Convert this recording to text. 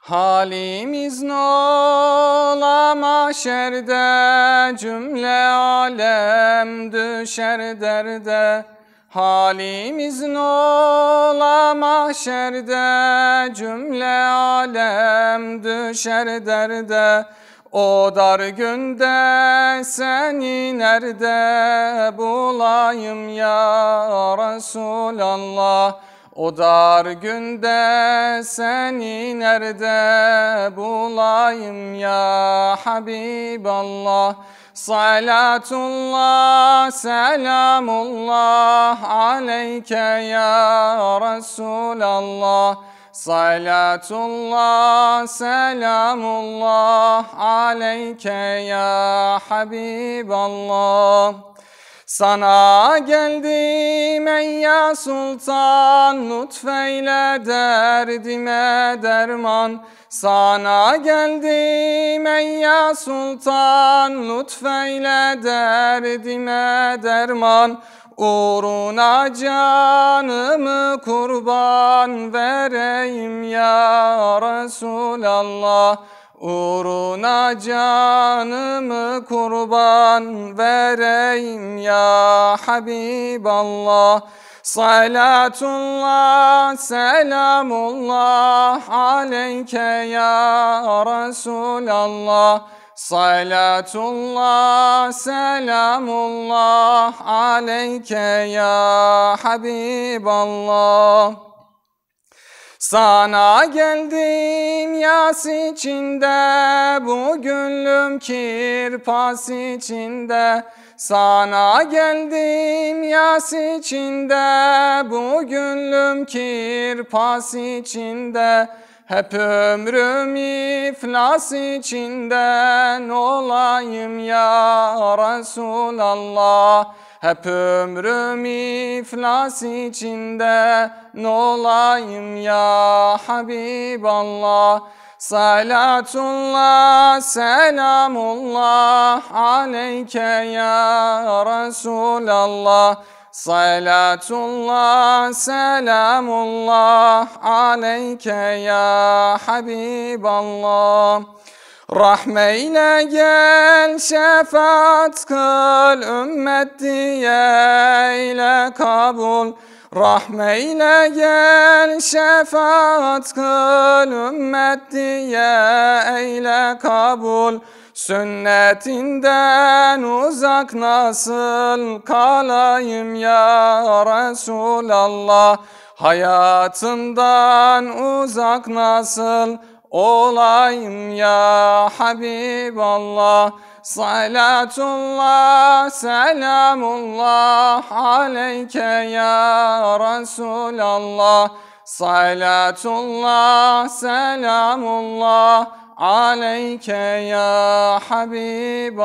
Halimiz nola mahşerde, cümle alem düşer derde. Halimiz nola mahşerde, cümle alem düşer derde. O dar günde seni nerede bulayım ya Resulallah? O dar günde seni nerede bulayım ya Habiballah? Salatullah, selamullah aleyke ya Resulallah. Salatullah, selamullah aleyke ya Habiballah. Sana geldim ey ya Sultan, lütfeyle derdime derman. Sana geldim ey ya Sultan, lütfeyle derdime derman. Uğruna canımı kurban vereyim ya Resulallah. Uğruna canımı kurban vereyim ya Habiballah. Salatullah, selamullah aleyke ya Resulallah. Salatullah, selamullah aleyke ya Habiballah. Sana geldim yas içinde, bu gönlüm kirpas içinde. Sana geldim yas içinde, bu gönlüm kirpas içinde. Hep ömrüm iflas içinden olayım ya Resulallah. Hep ömrüm iflas içinde olayım ya Habiballah. Salatullah, selamullah aleyke ya Resulallah. Salatullah, selamullah aleyke ya Habiballah. Rahmeyle gel, şefaat kıl, ümmet diye eyle kabul. Rahmeyle gel, şefaat kıl, ümmet diye eyle kabul. Sünnetinden uzak nasıl kalayım ya Resulallah? Hayatından uzak nasıl olayım ya Habiballah? Salatullah, selamullah aleyke ya Resulallah. Salatullah, selamullah aleyke ya Habiballah.